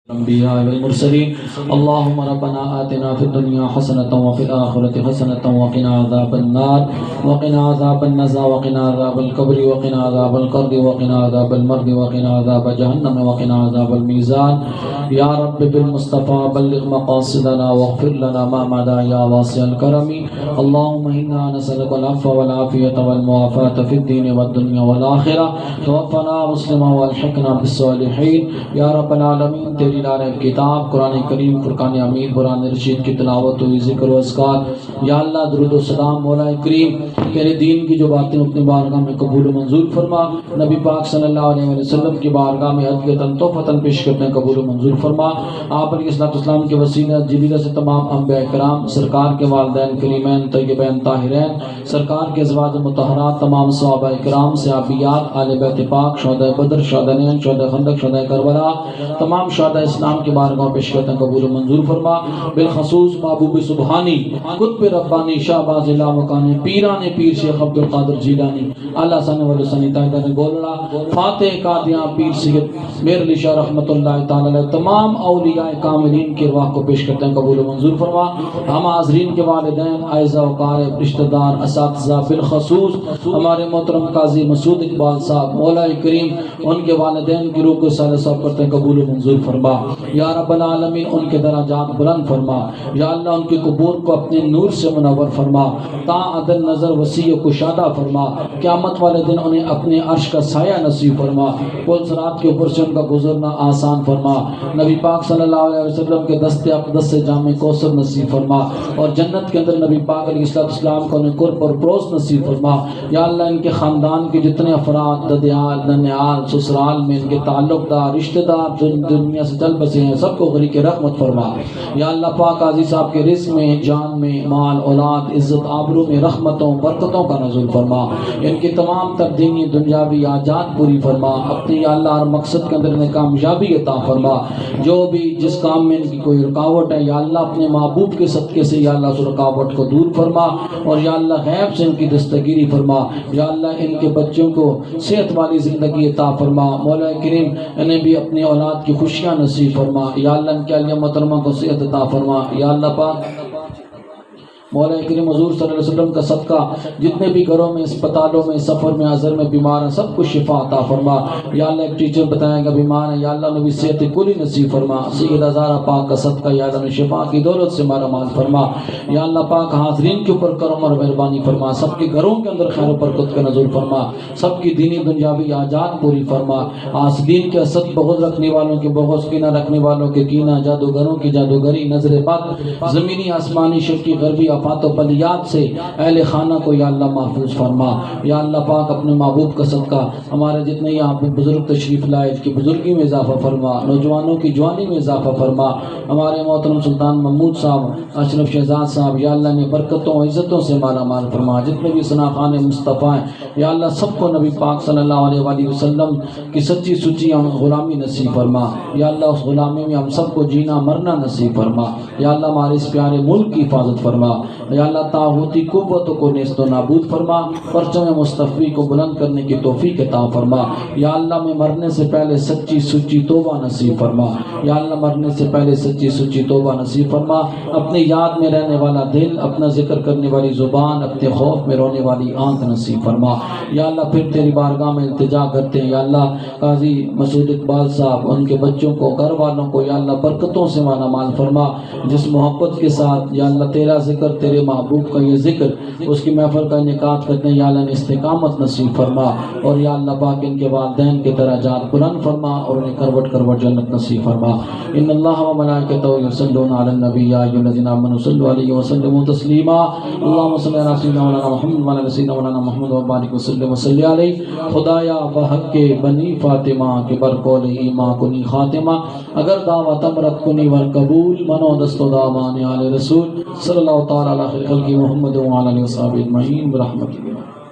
الأنبياء والمرسلين اللهم ربنا آتنا في الدنيا حسنة وفي الآخرة حسنة وقنا عذاب النار وقنا عذاب النزا وقنا عذاب القبر وقنا عذاب القرد وقنا عذاب المرد وقنا عذاب جهنم وقنا عذاب الميزان يا رب بالمصطفى بلغ مقاصدنا واغفر لنا ما مدى يا واسع الكرم اللهم إنا نسألك العفو والعافية والمعافاة في الدين والدنيا والآخرة توفنا مسلما والحقنا بالصالحين يا رب العالمين تیری نارب کتاب قرآن کریم فرقان حمید قرآن رشید کی تلاوت و ذکر و اذکار یا اللہ درود و سلام مولا کریم تیرے دین کی جو باتیں اپنی بارگاہ میں قبول و منظور فرما نبی پاک صلی اللہ علیہ وسلم کی بارگاہ میں ہدیۃً تحفۃً پیش کرتے ہیں قبول و منظور فرما آپ علیہ السلام کے وسیلہ جبیلہ سے تمام انبیاء کرام سرکار کے والدین کریمین طیبین طاہرین سرکار کے ازواج مطہرات تمام صحابہ کرام صحابیات آل بیت پاک شہداء بدر شہداء نین شہداء خندق شہداء کربلا تمام شہداء اسلام کے بارگاہ پیش کرتے ہیں قبول و منظور فرما بالخصوص محبوب سبحانی قطب ربانی شہباز لامکانی پیران پیر شیخ عبدالقادر جیلانی اللہ سنہ ولی سنی تاہدہ گولڑا فاتح قادیاں پیر سید میر علی شاہ رحمت اللہ تعالی علیہ تمام اولیاء کاملین کے ارواح کو پیش کرتے ہیں قبول و منظور فرما ہم حاضرین کے والدین اعزا و قارب رشتہ دار اساتذہ بالخصوص ہمارے محترم قاضی مسعود اقبال صاحب مولا کریم ان کے والدین کی روح کو صالح صاحب کرتے ہیں قبول و منظور فرما یا رب العالمین ان کے درجات بلند فرما یا اللہ ان کی قبور کو اپنے نور سے منور فرما تا عدل نظر وسیع و کشادہ فرما قیامت والے دن انہیں اپنے عرش کا سایہ نصیب فرما پل صراط کے اوپر سے ان کا گزرنا آسان فرما نبی پاک صلی اللہ علیہ وسلم کے دست اقدس سے جامع کوثر نصیب فرما اور جنت کے اندر نبی پاک علیہ السلام کو انہیں قرب اور پروس نصیب فرما یا اللہ ان کے خاندان کے جتنے افراد ددیال ننیال سسرال میں ان کے تعلق دار رشتہ دار دنیا سے چل بسے ہیں سب کو غریق رحمت فرما یا اللہ پاک قاضی صاحب کے رزق میں جان میں مال اولاد عزت آبرو میں رحمتوں برکتوں کا نزول فرما ان کی تمام تر دینی دنیاوی حاجات پوری فرما اپنی یا اللہ ہر مقصد کے اندر انہیں کامیابی عطا فرما جو بھی جس کام میں ان کی کوئی رکاوٹ ہے یا اللہ اپنے محبوب کے صدقے سے یا اللہ اس رکاوٹ کو دور فرما اور یا اللہ غیب سے ان کی دستگیری فرما یا اللہ ان کے بچوں کو صحت والی زندگی عطا فرما مولا کریم انہیں بھی اپنی اولاد کی خوشیاں نصیب فرما یا اللہ ان کے علیہ محترمہ کو صحت عطا فرما یا اللہ پاک مولا کریم حضور صلی اللہ علیہ وسلم کا صدقہ جتنے بھی گھروں میں اسپتالوں میں سفر میں عذر میں بیمار ہیں سب کو شفا عطا فرما یا اللہ ایک ٹیچر بتائیں گا بیمار ہے یا اللہ نبی صحت کلی نصیب فرما سید ہزارہ پاک کا صدقہ یا اللہ شفا کی دولت سے مارا مال فرما یا اللہ پاک حاضرین کے اوپر کرم اور مہربانی فرما سب کے گھروں کے اندر خیر و برکت کا نزول فرما سب کی دینی دنیاوی حاجات پوری فرما حاسدین کے حسد بغض رکھنے والوں کے بغض کینہ رکھنے والوں کے کینہ جادوگروں کی جادوگری نظر بد زمینی آسمانی شرکی غربی آفات و بلیات سے اہل خانہ کو یا اللہ محفوظ فرما یا اللہ پاک اپنے محبوب کا صدقہ ہمارے جتنے یہاں پہ بزرگ تشریف لائے کی بزرگی میں اضافہ فرما نوجوانوں کی جوانی میں اضافہ فرما ہمارے محترم سلطان محمود صاحب اشرف شہزاد صاحب یا اللہ نے برکتوں عزتوں سے مالا مال فرما جتنے بھی ثنا خان مصطفیٰ ہیں یا اللہ سب کو نبی پاک صلی اللہ علیہ وآلہ وسلم کی سچی سچی ہم غلامی نصیب فرما یا اللہ اس غلامی میں ہم سب کو جینا مرنا نصیب فرما یا اللہ ہمارے اس پیارے ملک کی حفاظت فرما یا اللہ طاغوتی قوتوں کو نیست و نابود فرما پرچم مصطفی کو بلند کرنے کی توفیق عطا فرما یا اللہ میں مرنے سے پہلے سچی سچی توبہ نصیب فرما یا اللہ مرنے سے پہلے سچی سچی توبہ نصیب فرما اپنے یاد میں رہنے والا دل اپنا ذکر کرنے والی زبان اپنے خوف میں رونے والی آنکھ نصیب فرما یا اللہ پھر تیری بارگاہ میں التجا کرتے ہیں یا اللہ قاضی مسعود اقبال صاحب ان کے بچوں کو گھر والوں کو یا اللہ برکتوں سے مالا مال فرما جس محبت کے ساتھ یا اللہ تیرا ذکر تیرے محبوب کا یہ ذکر اس کی محفل کا انعقاد کرتے ہیں یا اللہ نے استقامت نصیب فرما اور یا اللہ پاک ان کے والدین کے درجات بلند فرما اور انہیں کروٹ کروٹ جنت نصیب فرما ان اللہ و ملائکتہ یصلون علی النبی یا ایھا الذین آمنوا صلوا علیہ وسلموا تسلیما اللهم صل علی سیدنا مولانا محمد وعلی سیدنا مولانا محمد وبارک وسلم وصلی علیہ خدایا بحق کے بنی فاطمہ کے برقول ایما کنی خاتمہ اگر دعوت امرت کنی ور قبول منو دست و دامان آل رسول صلی اللہ تعالی علیہ خلق محمد وعلی آلہ وصحبہ اجمعین برحمتہ